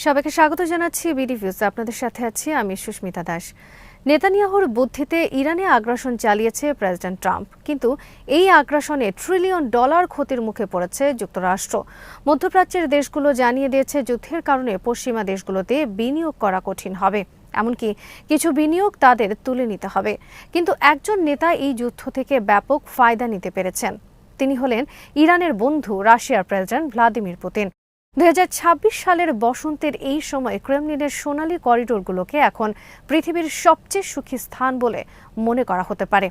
সবাইকে স্বাগত জানাচ্ছি বিডি ভিউজ। আপনাদের সাথে আছি আমি সুস্মিতা দাস। নেতানিয়াহুর বুদ্ধিতে ইরানে আগ্রাসন চালিয়েছে প্রেসিডেন্ট ট্রাম্প, কিন্তু এই আগ্রাসনে $1 ট্রিলিয়ন ক্ষতির মুখে পড়েছে যুক্তরাষ্ট্র। মধ্যপ্রাচ্যের দেশগুলো জানিয়ে দিয়েছে যুদ্ধের কারণে পশ্চিমা দেশগুলোতে বিনিয়োগ করা কঠিন হবে, এমনকি কিছু বিনিয়োগ তাদের তুলে নিতে হবে। কিন্তু একজন নেতা এই যুদ্ধ থেকে ব্যাপক ফায়দা নিতে পেরেছেন। তিনি হলেন ইরানের বন্ধু রাশিয়ার প্রেসিডেন্ট ভ্লাদিমির পুতিন। 2026 সালের বসন্তের এই সময় ক্রেমলিনের সোনালী করিডোরগুলোকে এখন পৃথিবীর সবচেয়ে সুখী স্থান বলে মনে করা হতে পারে।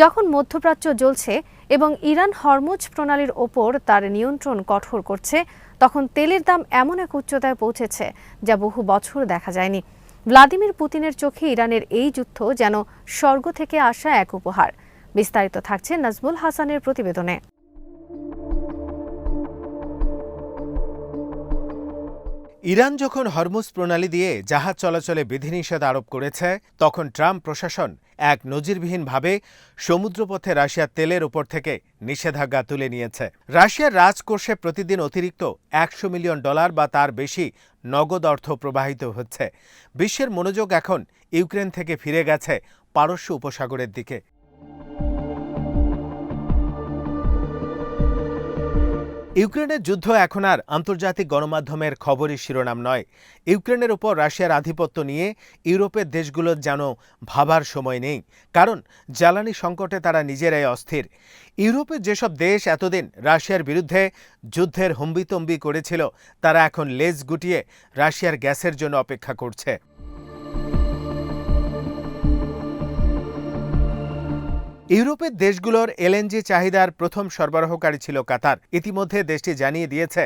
যখন মধ্যপ্রাচ্য জ্বলছে এবং ইরান হরমুজ প্রণালীর ওপর তার নিয়ন্ত্রণ কঠোর করছে, তখন তেলের দাম এমন এক উচ্চতায় পৌঁছেছে যা বহু বছর দেখা যায়নি। ভ্লাদিমির পুতিনের চোখে ইরানের এই যুদ্ধ যেন স্বর্গ থেকে আসা এক উপহার। বিস্তারিত থাকছে নাজমুল হাসানের প্রতিবেদনে। ইরান যখন হরমুজ প্রণালী দিয়ে জাহাজ চলাচলে বিধিনিষেধ আরোপ করেছে, তখন ট্রাম্প প্রশাসন এক নজিরবিহীনভাবে সমুদ্রপথে রাশিয়ার তেলের উপর থেকে নিষেধাজ্ঞা তুলে নিয়েছে। রাশিয়ার রাজকোষে প্রতিদিন অতিরিক্ত $100 মিলিয়ন বা তার বেশি নগদ অর্থ প্রবাহিত হচ্ছে। বিশ্বের মনোযোগ এখন ইউক্রেন থেকে ফিরে গেছে পারস্য উপসাগরের দিকে। ইউক্রেনের যুদ্ধ এখন আর আন্তর্জাতিক গণমাধ্যমের খবরই শিরোনাম নয়। ইউক্রেনের উপর রাশিয়ার আধিপত্য নিয়ে ইউরোপের দেশগুলোর যেন ভাবার সময় নেই, কারণ জ্বালানি সংকটে তারা নিজেরাই অস্থির। ইউরোপের যেসব দেশ এতদিন রাশিয়ার বিরুদ্ধে যুদ্ধের হম্বিতম্বি করেছিল, তারা এখন লেজ গুটিয়ে রাশিয়ার গ্যাসের জন্য অপেক্ষা করছে। ইউরোপের দেশগুলোর এলএনজি চাহিদার প্রথম সরবরাহকারী ছিল কাতার। ইতিমধ্যে দেশটি জানিয়ে দিয়েছে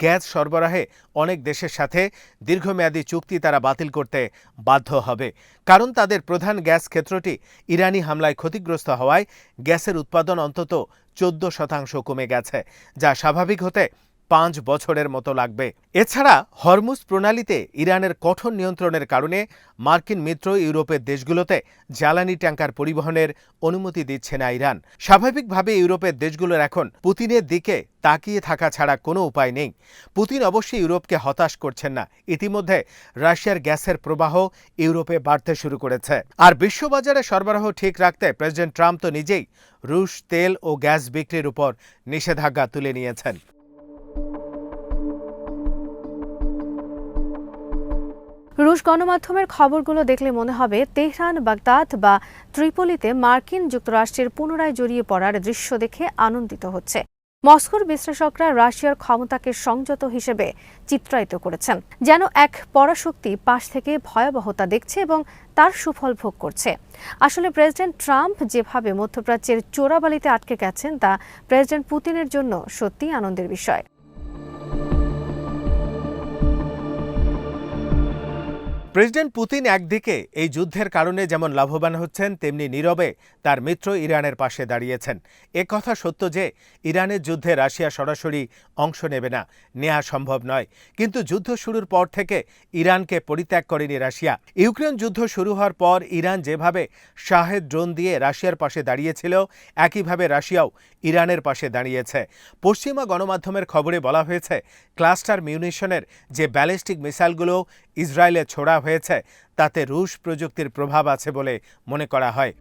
গ্যাস সরবরাহে অনেক দেশের সাথে দীর্ঘমেয়াদী চুক্তি তারা বাতিল করতে বাধ্য হবে, কারণ তাদের প্রধান গ্যাস ক্ষেত্রটি ইরানি হামলায় ক্ষতিগ্রস্ত হওয়ায় গ্যাসের উৎপাদন অন্তত 14% কমে গেছে, যা স্বাভাবিক হতে 5 বছরের মতো লাগবে। এছাড়া হরমুজ প্রণালীতে ইরানের কঠোর নিয়ন্ত্রণের কারণে মার্কিন মিত্র ইউরোপের দেশগুলোতে জ্বালানি ট্যাঙ্কার পরিবহনের অনুমতি দিচ্ছে না ইরান। স্বাভাবিকভাবে ইউরোপের দেশগুলোর এখন পুতিনের দিকে তাকিয়ে থাকা ছাড়া কোনো উপায় নেই। পুতিন অবশ্যই ইউরোপকে হতাশ করছেন না। ইতিমধ্যে রাশিয়ার গ্যাসের প্রবাহ ইউরোপে বাড়তে শুরু করেছে। আর বিশ্ববাজারে সরবরাহ ঠিক রাখতে প্রেসিডেন্ট ট্রাম্প তো নিজেই রুশ তেল ও গ্যাস বিক্রির উপর নিষেধাজ্ঞা তুলে নিয়েছেন। রুশ গণমাধ্যমের খবরগুলো দেখলে মনে হবে তেহরান, বাগদাদ বা ত্রিপোলিতে মার্কিন যুক্তরাষ্ট্রের পুনরায় জড়িয়ে পড়ার দৃশ্য দেখে আনন্দিত হচ্ছে। মস্কোর বিশ্লেষকরা রাশিয়ার ক্ষমতাকে সংযত হিসেবে চিত্রায়িত করেছেন, যেন এক পরাশক্তি পাশ থেকে ভয়াবহতা দেখছে এবং তার সুফল ভোগ করছে। আসলে প্রেসিডেন্ট ট্রাম্প যেভাবে মধ্যপ্রাচ্যের চোরাবালিতে আটকে গেছেন, তা প্রেসিডেন্ট পুতিনের জন্য সত্যিই আনন্দের বিষয়। প্রেসিডেন্ট পুতিন একদিকে এই যুদ্ধের কারণে যেমন লাভবান হচ্ছেন, তেমনি নীরবে তার মিত্র ইরানের পাশে দাঁড়িয়েছেন। কথা সত্য যে ইরানের যুদ্ধে রাশিয়া সরাসরি অংশ নেবে না, নেওয়া সম্ভব নয়। কিন্তু যুদ্ধ শুরুর পর থেকে ইরানকে পরিত্যাগ করেনি রাশিয়া। ইউক্রেন যুদ্ধ শুরু হওয়ার পর ইরান যেভাবে শাহেদ ড্রোন দিয়ে রাশিয়ার পাশে দাঁড়িয়েছিল, একইভাবে রাশিয়াও ইরানের পাশে দাঁড়িয়েছে। পশ্চিমা গণমাধ্যমের খবরে বলা হয়েছে, ক্লাস্টার মিউনিশনের যে ব্যালিস্টিক মিসাইলগুলো ইসরায়েলে ছোড়া হয়েছে, তাতে রুশ প্রযুক্তির প্রভাব আছে বলে মনে করা হয়।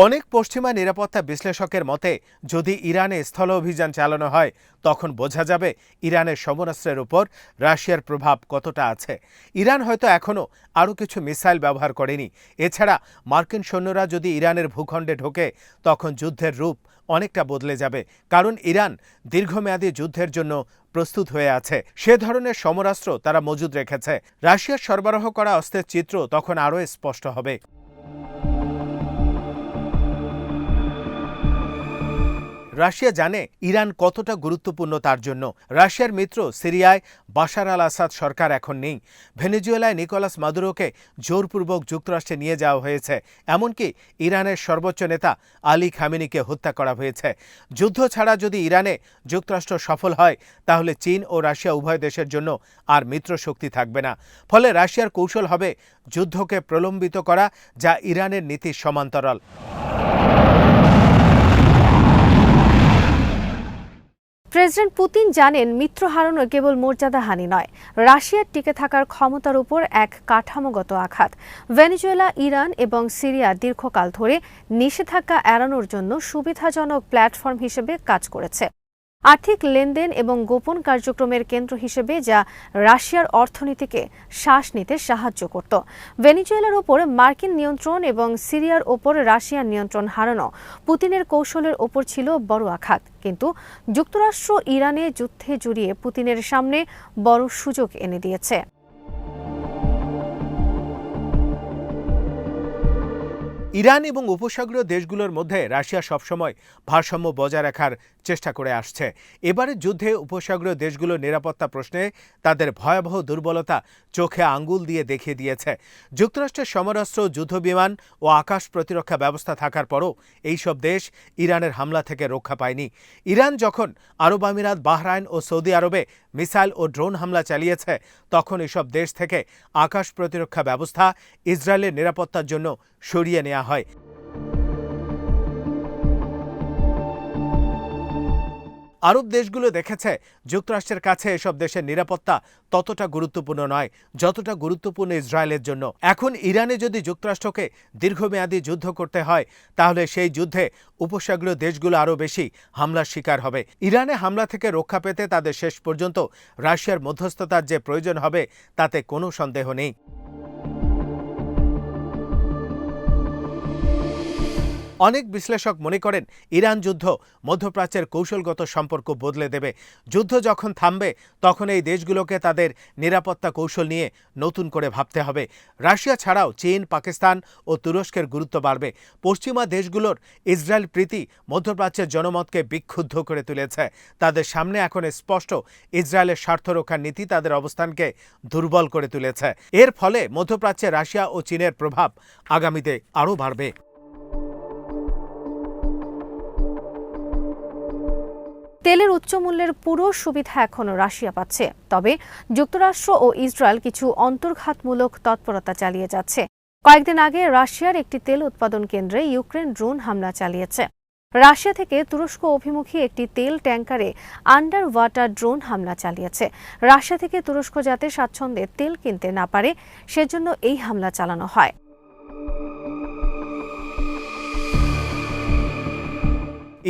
অনেক পশ্চিমা নিরাপত্তা বিশ্লেষকের মতে, যদি ইরানে স্থল অভিযান চালানো হয়, তখন বোঝা যাবে ইরানের সমরাস্ত্রের উপর রাশিয়ার প্রভাব কতটা আছে। ইরান হয়তো এখনও আরও কিছু মিসাইল ব্যবহার করেনি। এছাড়া মার্কিন সৈন্যরা যদি ইরানের ভূখণ্ডে ঢোকে, তখন যুদ্ধের রূপ অনেকটা বদলে যাবে, কারণ ইরান দীর্ঘমেয়াদী যুদ্ধের জন্য প্রস্তুত হয়ে আছে। সে ধরনের সমরাস্ত্র তারা মজুদ রেখেছে। রাশিয়ার সরবরাহ করা অস্ত্রের চিত্র তখন আরও স্পষ্ট হবে। রাশিয়া জানে ইরান কতটা গুরুত্বপূর্ণ তার জন্য। রাশিয়ার মিত্র সিরিয়ায় বাশার আল আসাদ সরকার এখন নেই। ভেনেজুয়েলায় নিকোলাস মাদুরোকে জোরপূর্বক যুক্তরাষ্ট্রে নিয়ে যাওয়া হয়েছে। এমনকি ইরানের সর্বোচ্চ নেতা আলী খামেনিকে হত্যা করা হয়েছে। যুদ্ধ ছাড়া যদি ইরানে যুক্তরাষ্ট্র সফল হয়, তাহলে চীন ও রাশিয়া উভয় দেশের জন্য আর মিত্র শক্তি থাকবে না। ফলে রাশিয়ার কৌশল হবে যুদ্ধকে প্রলম্বিত করা, যা ইরানের নীতির সমান্তরাল। প্রেসিডেন্ট পুতিন জানেন মিত্র হারানো কেবল মর্যাদাহানি নয়, রাশিয়ার টিকে থাকার ক্ষমতার উপর এক কাঠামোগত আঘাত। ভেনেজুয়েলা, ইরান এবং সিরিয়া দীর্ঘকাল ধরে নিষেধাজ্ঞা এড়ানোর জন্য সুবিধাজনক প্ল্যাটফর্ম হিসেবে কাজ করেছে, আর্থিক লেনদেন এবং গোপন কার্যক্রমের কেন্দ্র হিসেবে, যা রাশিয়ার অর্থনীতিকে শ্বাস নিতে সাহায্য করত। ভেনেজুয়েলার ওপর মার্কিন নিয়ন্ত্রণ এবং সিরিয়ার ওপর রাশিয়ার নিয়ন্ত্রণ হারানো পুতিনের কৌশলের ওপর ছিল বড় আঘাত। কিন্তু যুক্তরাষ্ট্র ইরানে যুদ্ধে জড়িয়ে পুতিনের সামনে বড় সুযোগ এনে দিয়েছে। ইরান এবং উপসাগরীয় দেশগুলোর মধ্যে রাশিয়া সবসময় ভারসাম্য বজায় রাখার চেষ্টা করে আসছে। এবারের যুদ্ধে উপসাগরীয় দেশগুলোর নিরাপত্তা প্রশ্নে তাদের ভয়াবহ দুর্বলতা চোখে আঙ্গুল দিয়ে দেখিয়ে দিয়েছে। যুক্তরাষ্ট্রের সমরাস্ত্র, যুদ্ধবিমান ও আকাশ প্রতিরক্ষা ব্যবস্থা থাকার পরও এইসব দেশ ইরানের হামলা থেকে রক্ষা পায়নি। ইরান যখন আরব আমিরাত, বাহরাইন ও সৌদি আরবে মিসাইল ও ড্রোন হামলা চালিয়েছে, তখন এসব দেশ থেকে আকাশ প্রতিরক্ষা ব্যবস্থা ইসরায়েলের নিরাপত্তার জন্য সরিয়ে নেওয়া হয়। আরব দেশগুলো দেখেছে যুক্তরাষ্ট্রের কাছে এসব দেশের নিরাপত্তা ততটা গুরুত্বপূর্ণ নয় যতটা গুরুত্বপূর্ণ ইসরায়েলের জন্য। এখন ইরানে যদি যুক্তরাষ্ট্রকে দীর্ঘমেয়াদী যুদ্ধ করতে হয়, তাহলে সেই যুদ্ধে উপসাগরীয় দেশগুলো আরও বেশি হামলার শিকার হবে। ইরানে হামলা থেকে রক্ষা পেতে তাদের শেষ পর্যন্ত রাশিয়ার মধ্যস্থতার যে প্রয়োজন হবে, তাতে কোনো সন্দেহ নেই। অনেক বিশ্লেষক মনে করেন ইরান যুদ্ধ মধ্যপ্রাচ্যের কৌশলগত সম্পর্ক বদলে দেবে। যুদ্ধ যখন থামবে, তখন এই দেশগুলোকে তাদের নিরাপত্তা কৌশল নিয়ে নতুন করে ভাবতে হবে। রাশিয়া ছাড়াও চীন, পাকিস্তান ও তুরস্কের গুরুত্ব বাড়বে। পশ্চিমা দেশগুলোর ইসরায়েল প্রীতি মধ্যপ্রাচ্যের জনমতকে বিক্ষুব্ধ করে তুলেছে। তাদের সামনে এখন স্পষ্ট ইসরায়েলের স্বার্থ রক্ষার নীতি তাদের অবস্থানকে দুর্বল করে তুলেছে। এর ফলে মধ্যপ্রাচ্যে রাশিয়া ও চীনের প্রভাব আগামীতে আরও বাড়বে। তেলের উচ্চ মূল্যের পুরো সুবিধা এখনও রাশিয়া পাচ্ছে, তবে যুক্তরাষ্ট্র ও ইসরায়েল কিছু অন্তর্ঘাতমূলক তৎপরতা চালিয়ে যাচ্ছে। কয়েকদিন আগে রাশিয়ার একটি তেল উৎপাদন কেন্দ্রে ইউক্রেন ড্রোন হামলা চালিয়েছে। রাশিয়া থেকে তুরস্ক অভিমুখী একটি তেল ট্যাঙ্কারে আন্ডার ওয়াটার ড্রোন হামলা চালিয়েছে। রাশিয়া থেকে তুরস্ক যাতে স্বাচ্ছন্দ্যে তেল কিনতে না পারে, সেজন্য এই হামলা চালানো হয়।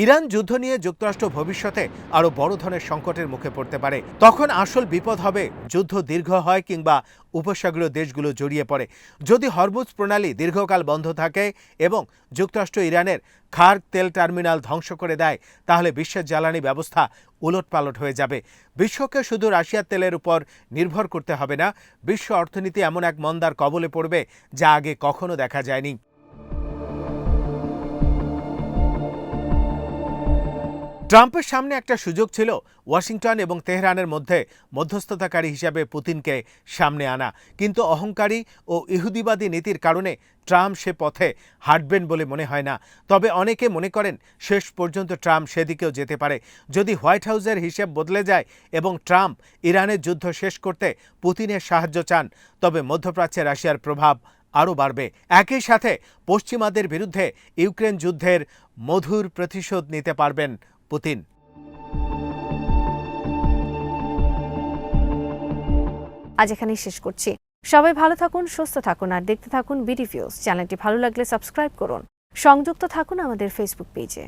ইরান যুদ্ধ নিয়ে যুক্তরাষ্ট্র ভবিষ্যতে আরও বড় ধরনের সংকটের মুখে পড়তে পারে। তখন আসল বিপদ হবে যুদ্ধ দীর্ঘ হয় কিংবা উপসাগরীয় দেশগুলো জড়িয়ে পড়ে। যদি হরমুজ প্রণালী দীর্ঘকাল বন্ধ থাকে এবং যুক্তরাষ্ট্র ইরানের খার্গ তেল টার্মিনাল ধ্বংস করে দেয়, তাহলে বিশ্বের জ্বালানি ব্যবস্থা উলটপালট হয়ে যাবে। বিশ্বকে শুধু রাশিয়ার তেলের উপর নির্ভর করতে হবে না, বিশ্ব অর্থনীতি এমন এক মন্দার কবলে পড়বে যা আগে কখনো দেখা যায়নি। ট্রাম্পের সামনে একটা সুযোগ ছিল ওয়াশিংটন এবং তেহরানের মধ্যে মধ্যস্থতাকারী হিসাবে পুতিনকে সামনে আনা, কিন্তু অহংকারী ও ইহুদিবাদী নীতির কারণে ট্রাম্প সে পথে হাঁটবেন বলে মনে হয় না। তবে অনেকে মনে করেন শেষ পর্যন্ত ট্রাম্প সেদিকেও যেতে পারে। যদি হোয়াইট হাউসের হিসেব বদলে যায় এবং ট্রাম্প ইরানের যুদ্ধ শেষ করতে পুতিনের সাহায্য চান, তবে মধ্যপ্রাচ্যে রাশিয়ার প্রভাব আরও বাড়বে। একই সাথে পশ্চিমাদের বিরুদ্ধে ইউক্রেন যুদ্ধের মধুর প্রতিশোধ নিতে পারবেন পুতিন। আজ এখানেই শেষ করছি। সবাই ভালো থাকুন, সুস্থ থাকুন আর দেখতে থাকুন বিডি ভিউজ। চ্যানেলটি ভালো লাগলে সাবস্ক্রাইব করুন। সংযুক্ত থাকুন আমাদের ফেসবুক পেজে।